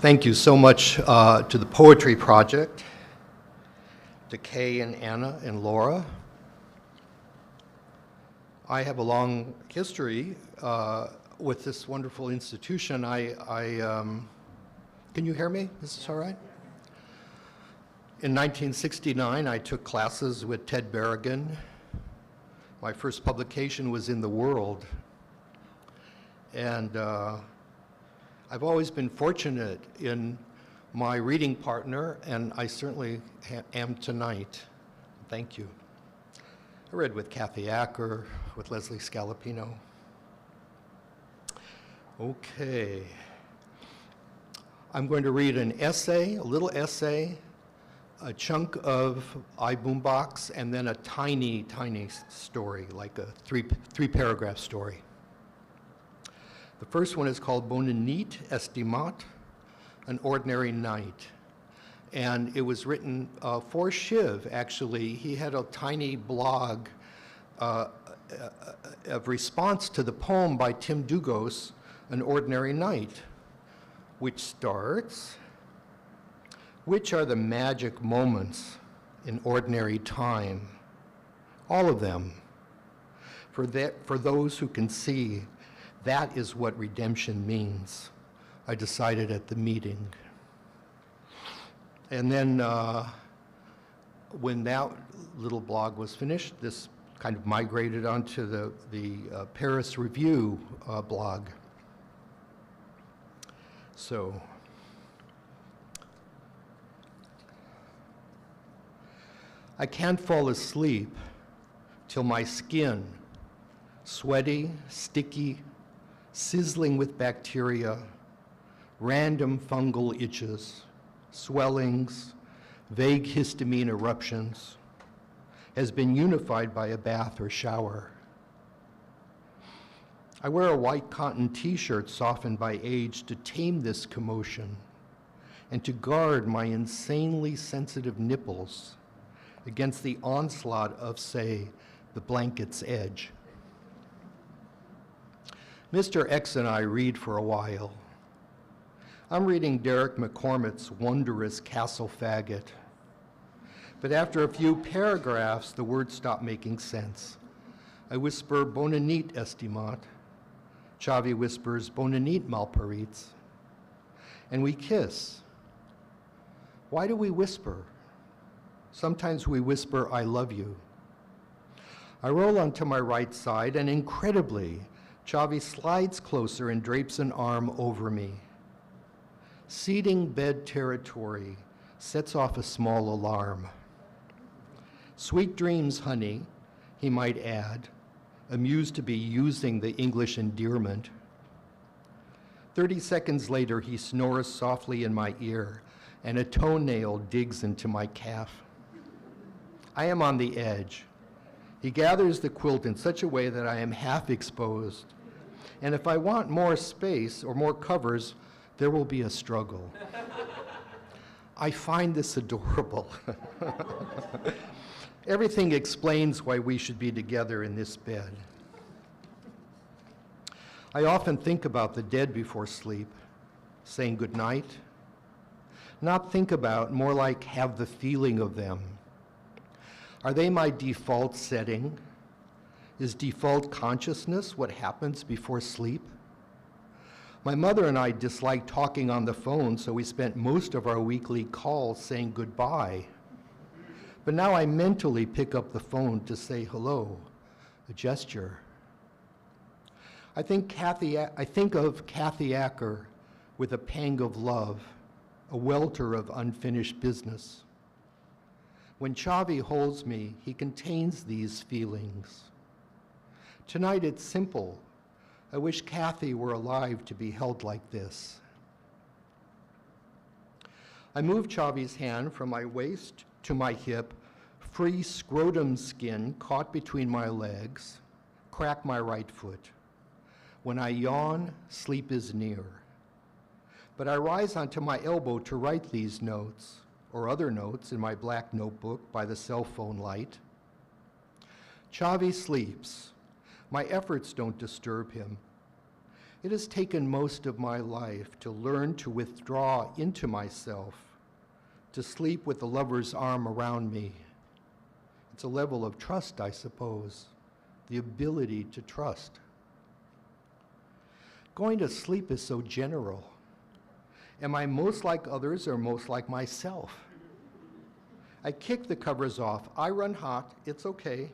Thank you so much to the Poetry Project, to Kay and Anna and Laura. I have a long history with this wonderful institution. Can you hear me? Is this all right? In 1969, I took classes with Ted Berrigan. My first publication was in The World. And I've always been fortunate in my reading partner, and I certainly am tonight. Thank you. I read with Kathy Acker, with Leslie Scalapino. Okay. I'm going to read an essay, a little essay, a chunk of Boombox, and then a tiny, tiny story, like a three-paragraph story. The first one is called Bonne Estimat, An Ordinary Night. And it was written for Shiv, actually. He had a tiny blog of response to the poem by Tim Dugos, An Ordinary Night, which starts, which are the magic moments in ordinary time? All of them. For those who can see, that is what redemption means, I decided at the meeting. And then when that little blog was finished, this kind of migrated onto the Paris Review blog. So, I can't fall asleep till my skin, sweaty, sticky, sizzling with bacteria, random fungal itches, swellings, vague histamine eruptions, has been unified by a bath or shower. I wear a white cotton t-shirt softened by age to tame this commotion and to guard my insanely sensitive nipples against the onslaught of, say, the blanket's edge. Mr. X and I read for a while. I'm reading Derek McCormick's wondrous Castle Faggot. But after a few paragraphs, the words stop making sense. I whisper, Bonne nuit, Estimat. Chavi whispers, Bonne nuit, Malparitz. And we kiss. Why do we whisper? Sometimes we whisper, I love you. I roll onto my right side, and incredibly, Chavi slides closer and drapes an arm over me. Ceding bed territory sets off a small alarm. Sweet dreams, honey, he might add, amused to be using the English endearment. 30 seconds later, he snores softly in my ear, and a toenail digs into my calf. I am on the edge. He gathers the quilt in such a way that I am half exposed. And if I want more space or more covers, there will be a struggle. I find this adorable. Everything explains why we should be together in this bed. I often think about the dead before sleep, saying goodnight. Not think about, more like have the feeling of them. Are they my default setting? Is default consciousness what happens before sleep? My mother and I disliked talking on the phone, so we spent most of our weekly calls saying goodbye. But now I mentally pick up the phone to say hello, a gesture. I think of Kathy Acker with a pang of love, a welter of unfinished business. When Chavi holds me, he contains these feelings. Tonight it's simple. I wish Kathy were alive to be held like this. I move Chavi's hand from my waist to my hip, free scrotum skin caught between my legs, crack my right foot. When I yawn, sleep is near. But I rise onto my elbow to write these notes, or other notes in my black notebook by the cell phone light. Chavi sleeps. My efforts don't disturb him. It has taken most of my life to learn to withdraw into myself, to sleep with the lover's arm around me. It's a level of trust, I suppose, the ability to trust. Going to sleep is so general. Am I most like others or most like myself? I kick the covers off. I run hot. It's okay.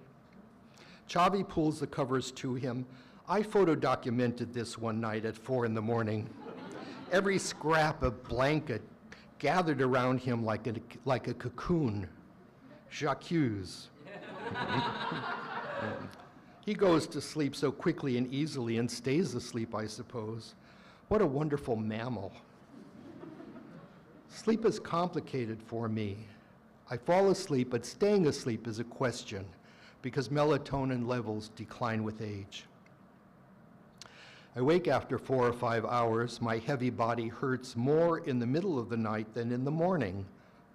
Chavi pulls the covers to him. I photo-documented this one night at 4 in the morning. Every scrap of blanket gathered around him like a cocoon. J'accuse. He goes to sleep so quickly and easily and stays asleep, I suppose. What a wonderful mammal. Sleep is complicated for me. I fall asleep, but staying asleep is a question because melatonin levels decline with age. I wake after 4 or 5 hours. My heavy body hurts more in the middle of the night than in the morning.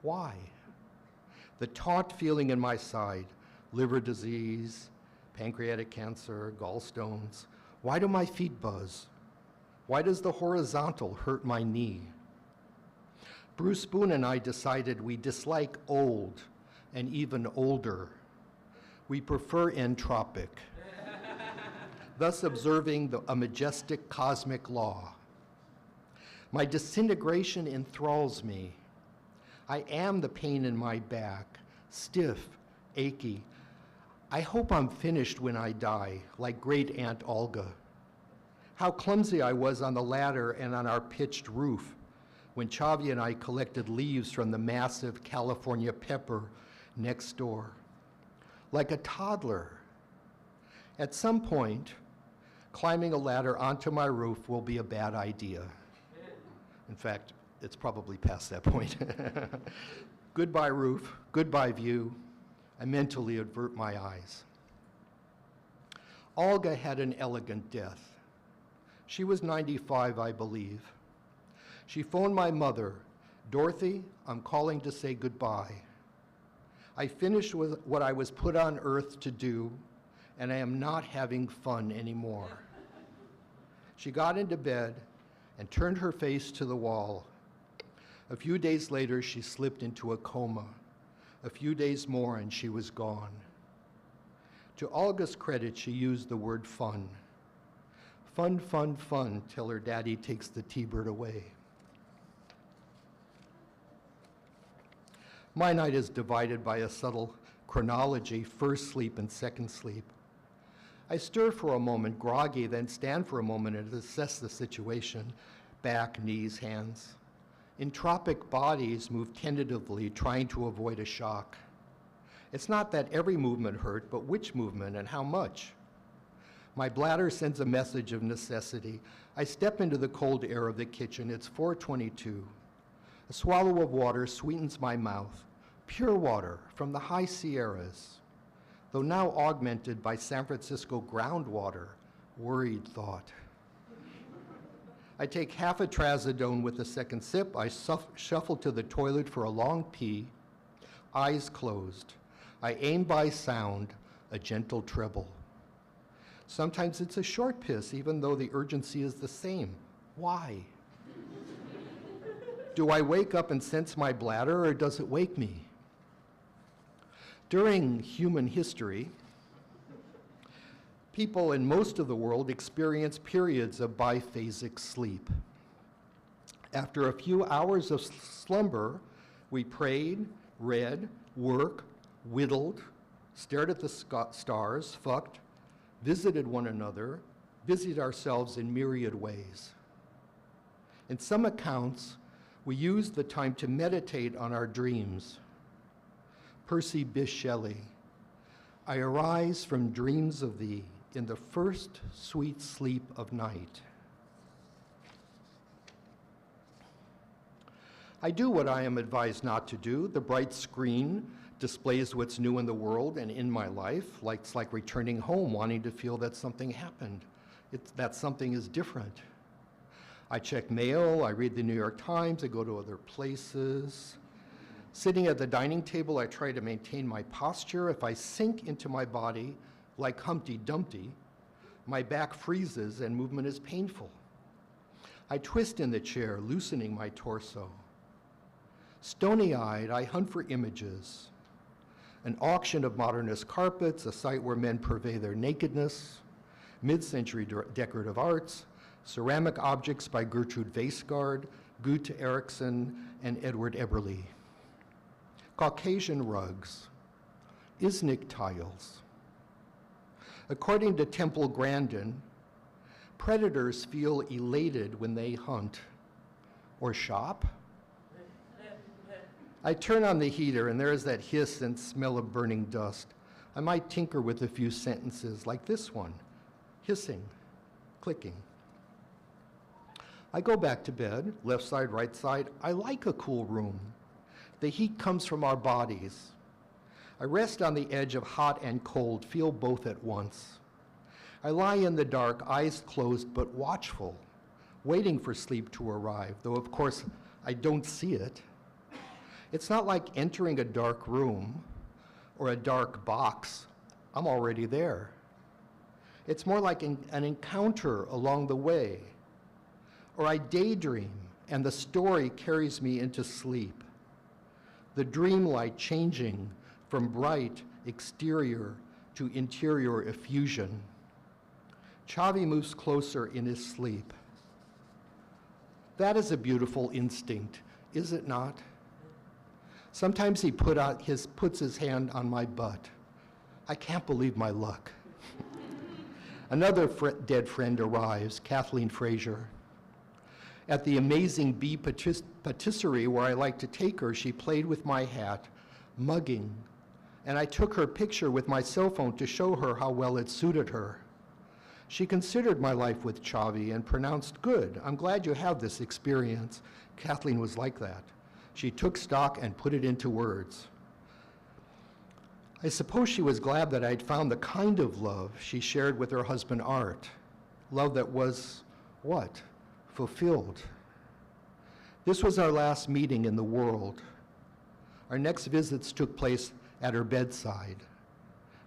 Why? The taut feeling in my side, liver disease, pancreatic cancer, gallstones. Why do my feet buzz? Why does the horizontal hurt my knee? Bruce Boone and I decided we dislike old and even older. We prefer entropic, thus observing a majestic cosmic law. My disintegration enthralls me. I am the pain in my back, stiff, achy. I hope I'm finished when I die, like great Aunt Olga. How clumsy I was on the ladder and on our pitched roof when Chavi and I collected leaves from the massive California pepper next door. Like a toddler. At some point, climbing a ladder onto my roof will be a bad idea. In fact, it's probably past that point. Goodbye roof, goodbye view. I mentally avert my eyes. Olga had an elegant death. She was 95, I believe. She phoned my mother, "Dorothy, I'm calling to say goodbye. I finished with what I was put on earth to do, and I am not having fun anymore." She got into bed and turned her face to the wall. A few days later, she slipped into a coma. A few days more and she was gone. To Olga's credit, she used the word fun. Fun, fun, fun, till her daddy takes the T-bird away. My night is divided by a subtle chronology, first sleep and second sleep. I stir for a moment, groggy, then stand for a moment and assess the situation, back, knees, hands. Entropic bodies move tentatively, trying to avoid a shock. It's not that every movement hurt, but which movement and how much. My bladder sends a message of necessity. I step into the cold air of the kitchen. It's 4:22. A swallow of water sweetens my mouth. Pure water from the high Sierras, though now augmented by San Francisco groundwater. Worried thought. I take half a trazodone with a second sip. I shuffle to the toilet for a long pee, eyes closed. I aim by sound, a gentle treble. Sometimes it's a short piss, even though the urgency is the same. Why? Do I wake up and sense my bladder, or does it wake me? During human history, people in most of the world experience periods of biphasic sleep. After a few hours of slumber, we prayed, read, worked, whittled, stared at the stars, fucked, visited one another, busied ourselves in myriad ways. In some accounts, we used the time to meditate on our dreams. Percy Bysshe Shelley, I arise from dreams of thee in the first sweet sleep of night. I do what I am advised not to do. The bright screen displays what's new in the world and in my life. It's like returning home, wanting to feel that something happened, that something is different. I check mail, I read the New York Times, I go to other places. Sitting at the dining table, I try to maintain my posture. If I sink into my body like Humpty Dumpty, my back freezes and movement is painful. I twist in the chair, loosening my torso. Stony-eyed, I hunt for images. An auction of modernist carpets, a site where men purvey their nakedness, mid-century decorative arts, ceramic objects by Gertrude Vaisgaard, Goethe Eriksson, and Edward Eberle. Caucasian rugs, Iznik tiles. According to Temple Grandin, predators feel elated when they hunt or shop. I turn on the heater and there is that hiss and smell of burning dust. I might tinker with a few sentences like this one, hissing, clicking. I go back to bed, left side, right side. I like a cool room. The heat comes from our bodies. I rest on the edge of hot and cold, feel both at once. I lie in the dark, eyes closed but watchful, waiting for sleep to arrive, though of course I don't see it. It's not like entering a dark room or a dark box. I'm already there. It's more like an encounter along the way. Or I daydream and the story carries me into sleep. The dream light changing from bright exterior to interior effusion. Xavi moves closer in his sleep. That is a beautiful instinct, is it not? Sometimes he puts his hand on my butt. I can't believe my luck. Another dead friend arrives, Kathleen Fraser. At the amazing bee patisserie where I like to take her, she played with my hat, mugging, and I took her picture with my cell phone to show her how well it suited her. She considered my life with Xavi and pronounced, "Good, I'm glad you have this experience." Kathleen was like that. She took stock and put it into words. I suppose she was glad that I'd found the kind of love she shared with her husband Art. Love that was, what? Fulfilled. This was our last meeting in the world. Our next visits took place at her bedside.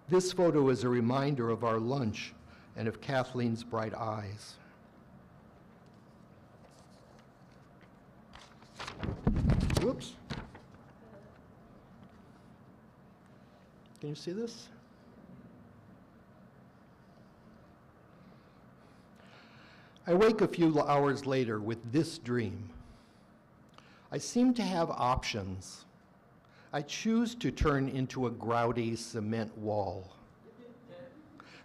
This photo is a reminder of our lunch and of Kathleen's bright eyes. Whoops. Can you see this? I wake a few hours later with this dream. I seem to have options. I choose to turn into a grouty cement wall.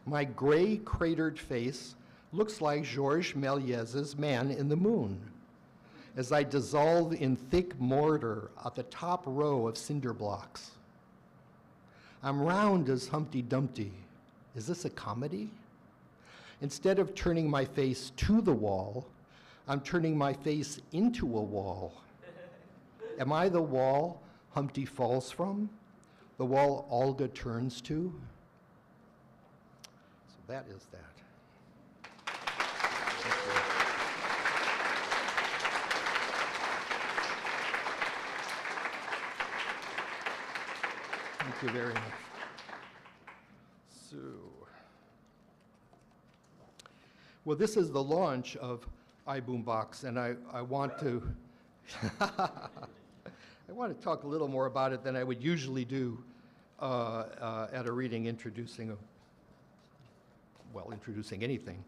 My gray cratered face looks like Georges Méliès's Man in the Moon as I dissolve in thick mortar at the top row of cinder blocks. I'm round as Humpty Dumpty. Is this a comedy? Instead of turning my face to the wall, I'm turning my face into a wall. Am I the wall Humpty falls from? The wall Olga turns to? So that is that. Thank you very much. So, well, this is the launch of Boombox, and I want to I want to talk a little more about it than I would usually do at a reading introducing anything.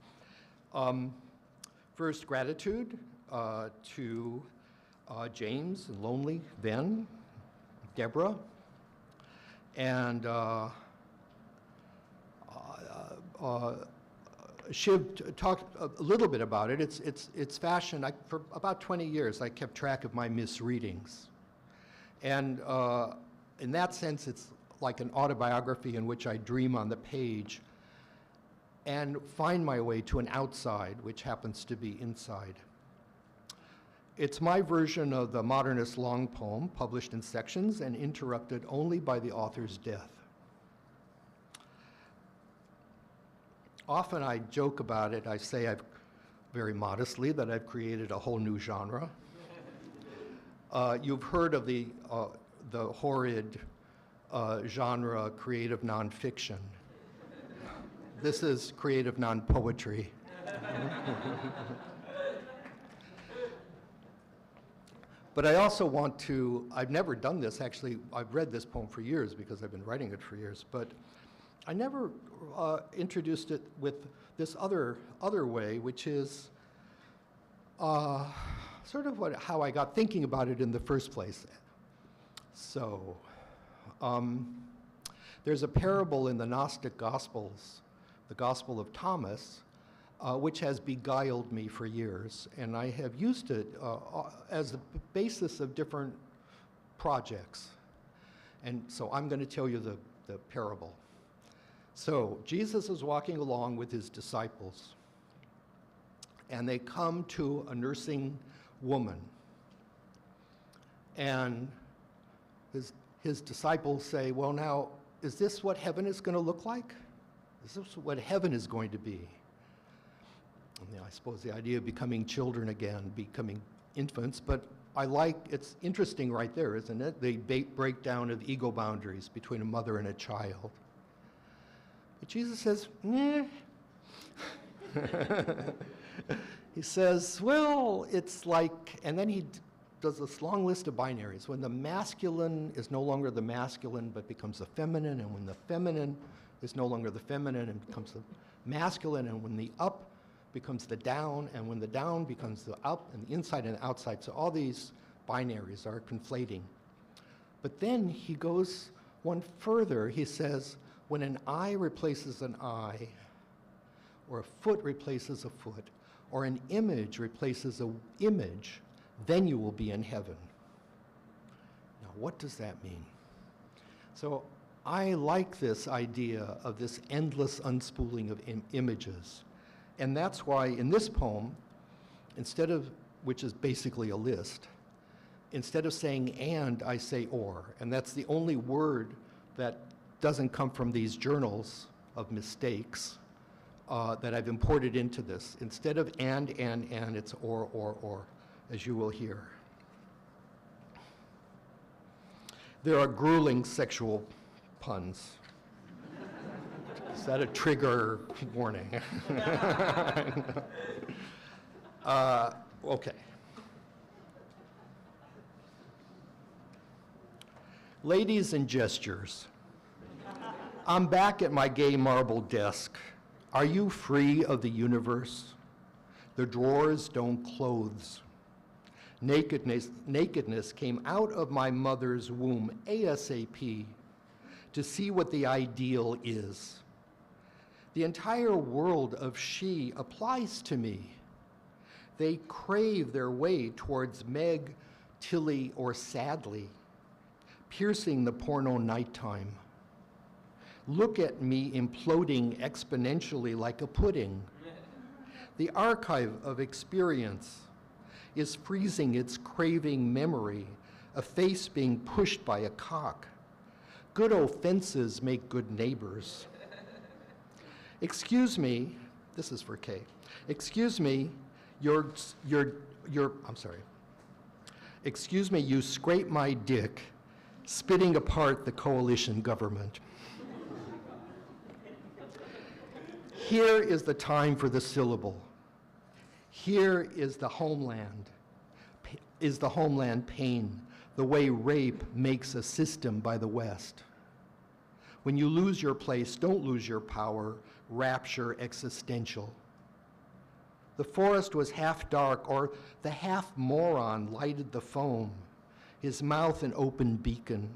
First, gratitude to James and Lonely, then Deborah, and Shiv talked a little bit about it. It's fashion. For about 20 years, I kept track of my misreadings. And in that sense, it's like an autobiography in which I dream on the page and find my way to an outside, which happens to be inside. It's my version of the modernist long poem, published in sections and interrupted only by the author's death. Often I joke about it. I say very modestly, that I've created a whole new genre. You've heard of the horrid genre creative nonfiction. This is creative non-poetry. But I also want to, I've never done this, actually, I've read this poem for years because I've been writing it for years, but I never introduced it with this other way, which is sort of how I got thinking about it in the first place. So, there's a parable in the Gnostic Gospels, the Gospel of Thomas, which has beguiled me for years, and I have used it as the basis of different projects. And so I'm going to tell you the parable. So Jesus is walking along with his disciples, and they come to a nursing woman, and his disciples say, well, now, is this what heaven is going to look like? Is this what heaven is going to be? And I suppose the idea of becoming children again, becoming infants, but it's interesting right there, isn't it? The breakdown of ego boundaries between a mother and a child. But Jesus says, nah. He says, well, it's like, and then he does this long list of binaries. When the masculine is no longer the masculine but becomes the feminine, and when the feminine is no longer the feminine and becomes the masculine, and when the up becomes the down, and when the down becomes the up, and the inside and the outside. So all these binaries are conflating. But then he goes one further. He says, when an eye replaces an eye, or a foot replaces a foot, or an image replaces an image, then you will be in heaven. Now, what does that mean? So I like this idea of this endless unspooling of images. And that's why in this poem, instead of, which is basically a list, instead of saying and, I say or. And that's the only word that doesn't come from these journals of mistakes that I've imported into this. Instead of and, it's or, as you will hear. There are grueling sexual puns. Is that a trigger warning? Okay. Ladies and gestures. I'm back at my gay marble desk. Are you free of the universe? The drawers don't clothes. Nakedness came out of my mother's womb ASAP to see what the ideal is. The entire world of she applies to me. They crave their way towards Meg, Tilly, or Sadly, piercing the porno nighttime. Look at me imploding exponentially like a pudding. The archive of experience is freezing its craving memory, a face being pushed by a cock. Good offenses make good neighbors. Excuse me, this is for Kay. Excuse me, I'm sorry. Excuse me, you scrape my dick, spitting apart the coalition government. Here is the time for the syllable. Here is the homeland pain, the way rape makes a system by the West. When you lose your place, don't lose your power, rapture existential. The forest was half dark, or the half moron lighted the foam, his mouth an open beacon.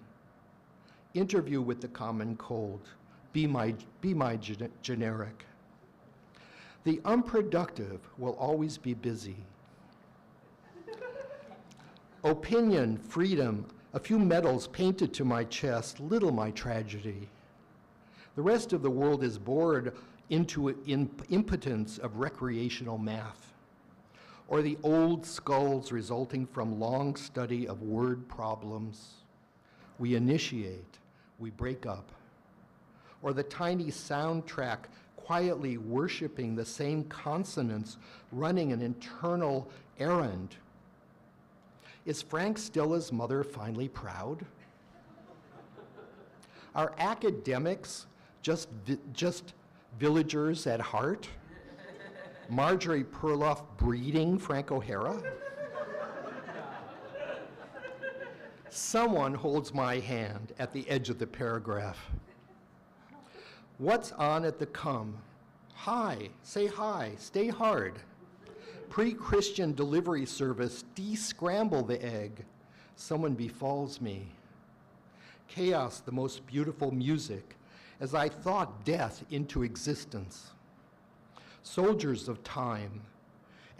Interview with the common cold, be my generic. The unproductive will always be busy. Opinion, freedom, a few medals painted to my chest, little my tragedy. The rest of the world is bored into impotence of recreational math, or the old skulls resulting from long study of word problems. We initiate, we break up, or the tiny soundtrack quietly worshiping the same consonants, running an internal errand. Is Frank Stilla's mother finally proud? Are academics just villagers at heart? Marjorie Perloff breeding Frank O'Hara? Someone holds my hand at the edge of the paragraph. What's on at the come? Hi, say hi, stay hard. Pre-Christian delivery service, de-scramble the egg. Someone befalls me. Chaos, the most beautiful music, as I thought death into existence. Soldiers of time,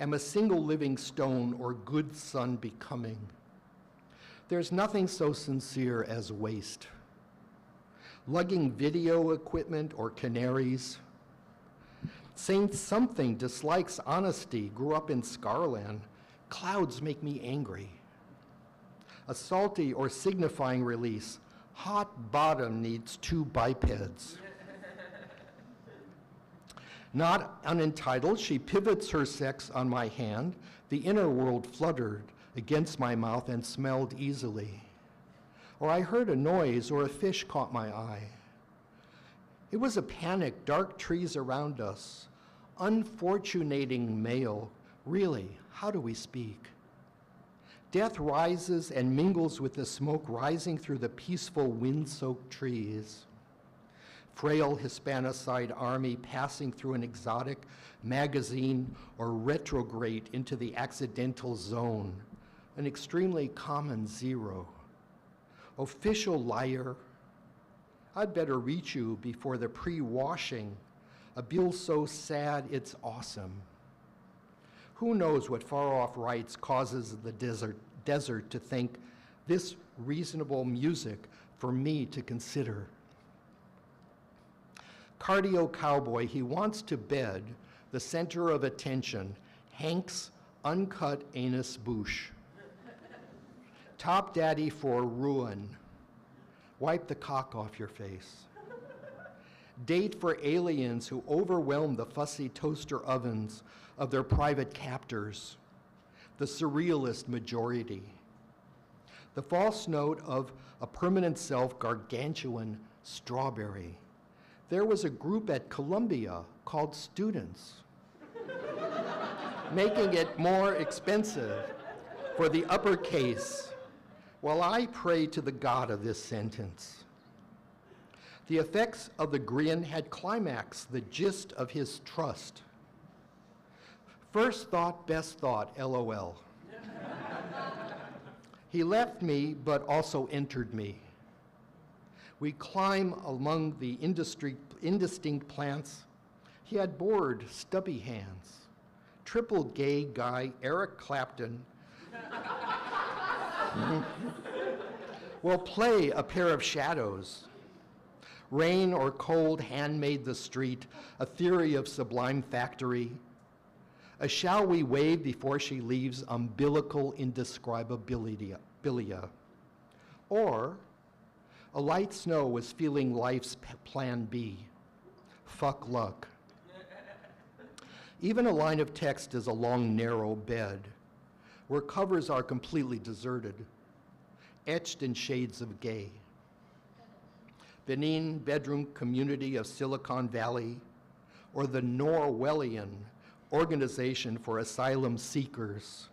am a single living stone or good son becoming. There's nothing so sincere as waste. Lugging video equipment or canaries. Saying something dislikes honesty, grew up in Scarland. Clouds make me angry. A salty or signifying release. Hot bottom needs 2 bipeds. Not unentitled, she pivots her sex on my hand. The inner world fluttered against my mouth and smelled easily. Or I heard a noise, or a fish caught my eye. It was a panic, dark trees around us. Unfortunating male, really, how do we speak? Death rises and mingles with the smoke rising through the peaceful wind-soaked trees. Frail Hispanicide army passing through an exotic magazine or retrograde into the accidental zone, an extremely common zero. Official liar, I'd better reach you before the pre-washing, a bill so sad it's awesome. Who knows what far-off rights causes the desert to think this reasonable music for me to consider. Cardio cowboy, he wants to bed, the center of attention, Hank's uncut anus bouche. Top daddy for ruin, wipe the cock off your face. Date for aliens who overwhelm the fussy toaster ovens of their private captors, the surrealist majority. The false note of a permanent self gargantuan strawberry. There was a group at Columbia called Students, making it more expensive for the uppercase, while I pray to the God of this sentence. The effects of the grin had climaxed the gist of his trust. First thought, best thought, LOL. He left me, but also entered me. We climb among the indistinct plants. He had bored, stubby hands. Triple gay guy, Eric Clapton, will play a pair of shadows. Rain or cold handmade the street, a theory of sublime factory. A shall we wave before she leaves umbilical indescribabilia. Or a light snow was feeling life's plan B. Fuck luck. Even a line of text is a long, narrow bed where covers are completely deserted, etched in shades of gay. Benin bedroom community of Silicon Valley, or the Norwellian Organization for Asylum Seekers.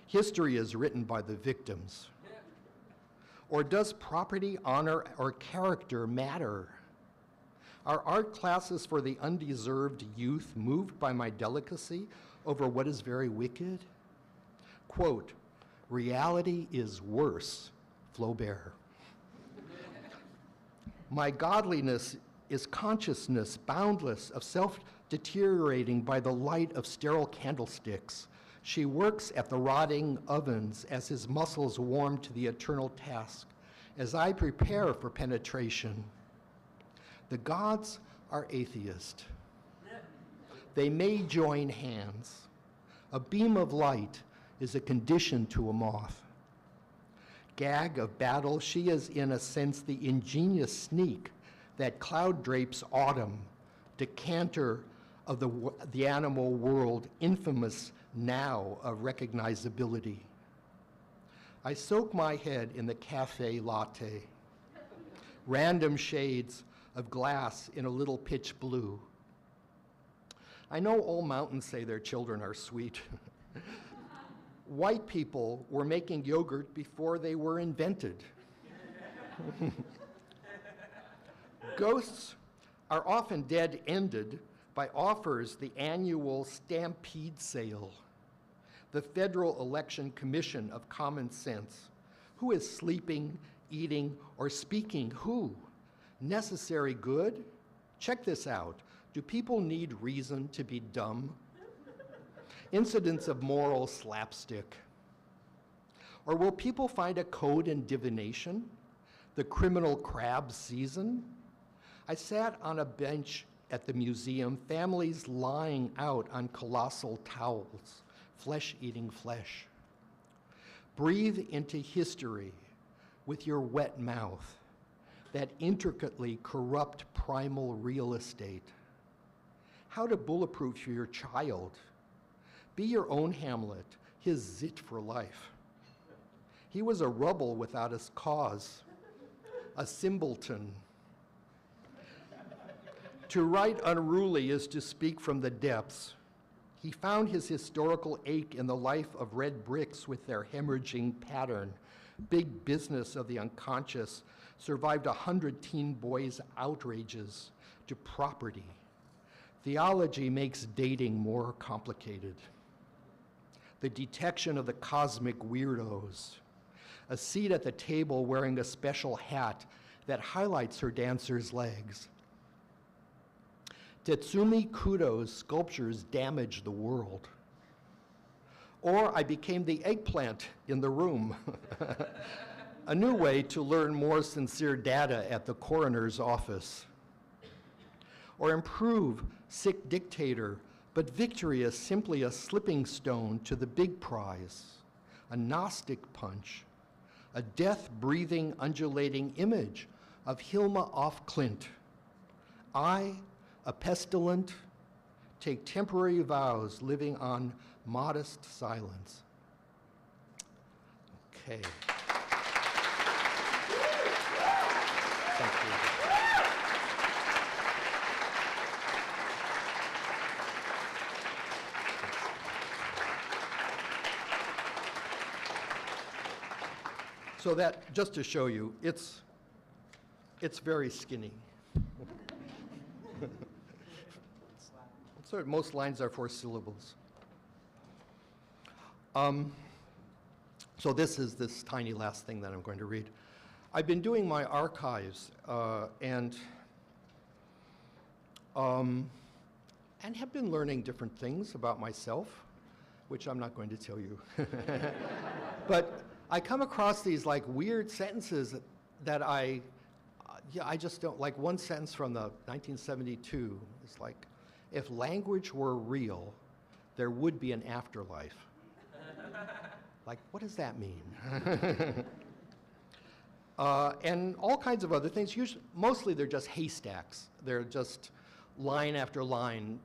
History is written by the victims. Or does property, honor, or character matter? Are art classes for the undeserved youth moved by my delicacy over what is very wicked? Quote, reality is worse, Flaubert. My godliness is consciousness boundless of self-deteriorating by the light of sterile candlesticks. She works at the rotting ovens as his muscles warm to the eternal task, as I prepare for penetration. The gods are atheist. They may join hands. A beam of light is a condition to a moth. Gag of battle, she is in a sense the ingenious sneak that cloud drapes autumn, decanter of the animal world, infamous now of recognizability. I soak my head in the cafe latte, random shades of glass in a little pitch blue. I know all mountains say their children are sweet. White people were making yogurt before they were invented. Ghosts are often dead-ended by offers the annual stampede sale, the Federal Election Commission of Common Sense. Who is sleeping, eating, or speaking who? Necessary good? Check this out. Do people need reason to be dumb? Incidents of moral slapstick. Or will people find a code in divination? The criminal crab season? I sat on a bench at the museum, families lying out on colossal towels, flesh eating flesh. Breathe into history with your wet mouth, that intricately corrupt primal real estate. How to bulletproof your child. Be your own Hamlet, his zit for life. He was a rebel without a cause, a simpleton. To write unruly is to speak from the depths. He found his historical ache in the life of red bricks with their hemorrhaging pattern. Big business of the unconscious survived 100 teen boys' outrages to property. Theology makes dating more complicated. The detection of the cosmic weirdos. A seat at the table wearing a special hat that highlights her dancer's legs. Tetsumi Kudo's sculptures damage the world. Or I became the eggplant in the room. A new way to learn more sincere data at the coroner's office. Or improve sick dictator, but victory is simply a slipping stone to the big prize. A Gnostic punch. A death-breathing, undulating image of Hilma af Klint. I, a pestilent, take temporary vows living on modest silence. Okay. Thank you. So that, just to show you, it's very skinny. So most lines are 4 syllables. So this is this tiny last thing that I'm going to read. I've been doing my archives and have been learning different things about myself, which I'm not going to tell you. But I come across these like weird sentences that I just don't, like one sentence from the 1972 is like, if language were real, there would be an afterlife. Like, what does that mean? And all kinds of other things. Usually, mostly they're just haystacks. They're just line after line,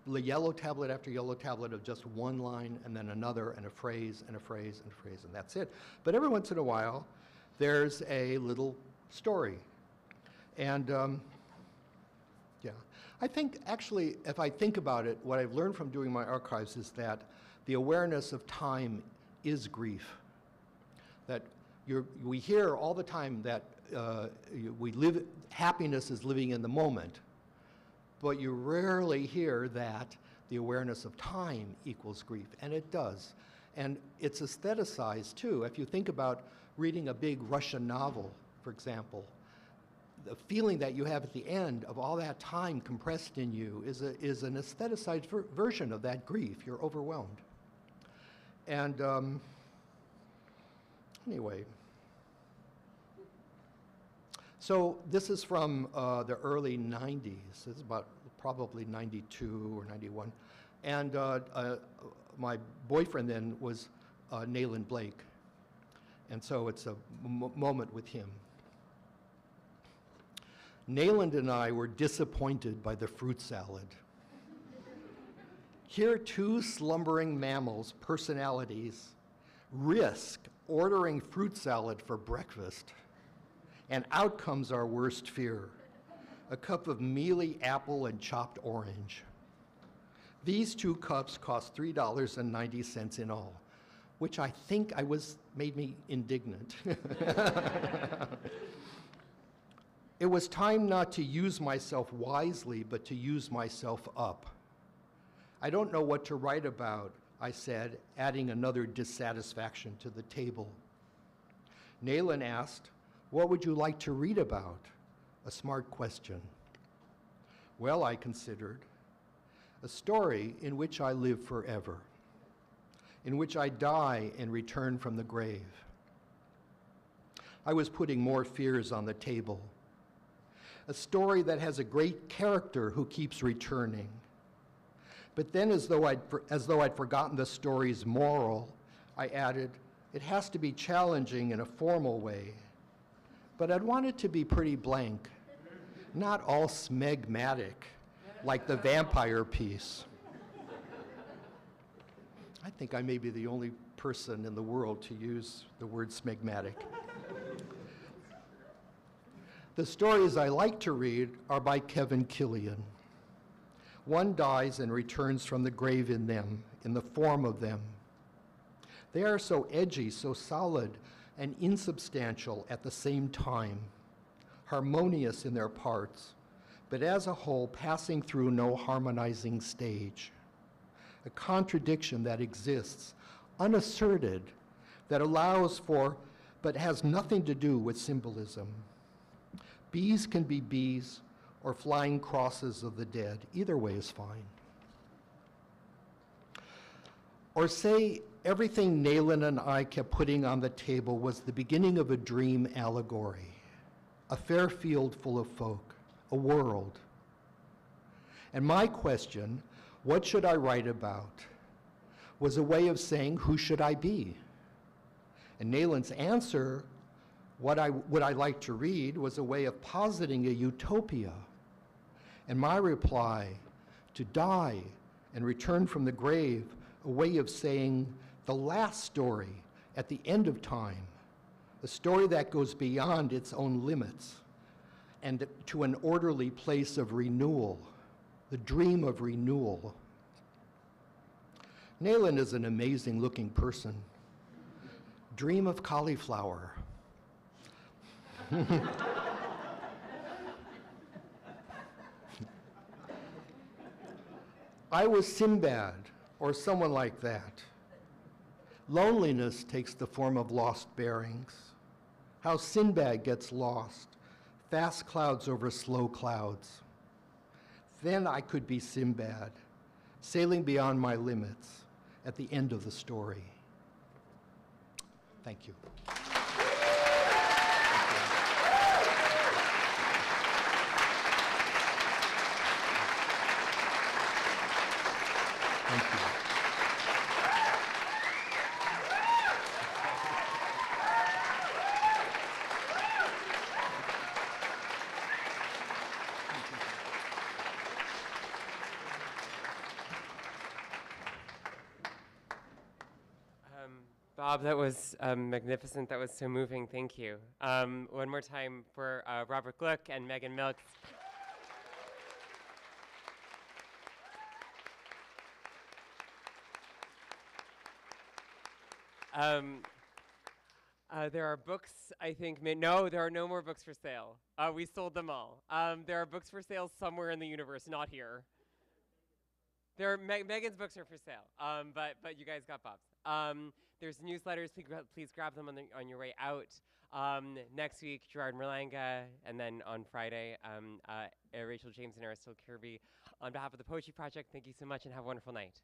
yellow tablet after yellow tablet of just one line and then another and a phrase and a phrase and a phrase, and that's it. But every once in a while, there's a little story. And yeah, I think actually, if I think about it, what I've learned from doing my archives is that the awareness of time is grief. That we hear all the time that happiness is living in the moment, but you rarely hear that the awareness of time equals grief, and it does. And it's aestheticized too. If you think about reading a big Russian novel, for example, the feeling that you have at the end of all that time compressed in you is an aestheticized version of that grief. You're overwhelmed. And anyway, so this is from the early 90s. This is about probably 92 or 91. And my boyfriend then was Nayland Blake. And so it's a moment with him. Nayland and I were disappointed by the fruit salad. Here, 2 slumbering mammals, personalities, risk ordering fruit salad for breakfast, and out comes our worst fear, a cup of mealy apple and chopped orange. These 2 cups cost $3.90 in all. which I think made me indignant. It was time not to use myself wisely, but to use myself up. I don't know what to write about, I said, adding another dissatisfaction to the table. Nayland asked, what would you like to read about? A smart question. Well, I considered, a story in which I live forever, in which I die and return from the grave. I was putting more fears on the table. A story that has a great character who keeps returning. But then, as though I'd forgotten the story's moral, I added, it has to be challenging in a formal way. But I'd want it to be pretty blank, not all smegmatic, like the vampire piece. I think I may be the only person in the world to use the word smegmatic. The stories I like to read are by Kevin Killian. One dies and returns from the grave in them, in the form of them. They are so edgy, so solid, and insubstantial at the same time, harmonious in their parts, but as a whole passing through no harmonizing stage. A contradiction that exists, unasserted, that allows for, but has nothing to do with symbolism. Bees can be bees or flying crosses of the dead. Either way is fine. Or say everything Nayland and I kept putting on the table was the beginning of a dream allegory, a fair field full of folk, a world. And my question, what should I write about, was a way of saying, who should I be? And Nayland's answer, would I like to read, was a way of positing a utopia. And my reply, to die and return from the grave, a way of saying the last story at the end of time, a story that goes beyond its own limits and to an orderly place of renewal, the dream of renewal. Nayland is an amazing looking person. Dream of cauliflower. I was Sinbad, or someone like that. Loneliness takes the form of lost bearings. How Sinbad gets lost, fast clouds over slow clouds. Then I could be Sinbad, sailing beyond my limits at the end of the story. Thank you. Thank you. Bob, that was magnificent. That was so moving. Thank you. One more time for Robert Glück and Megan Milks. There are books, I think. No, there are no more books for sale. We sold them all. There are books for sale somewhere in the universe, not here. There are Megan's books are for sale, but you guys got Bob's. There's newsletters. Please grab them on your way out. Next week, Gerard Merlanga, and then on Friday, Rachel James and Aristotle Kirby. On behalf of the Poetry Project, thank you so much, and have a wonderful night.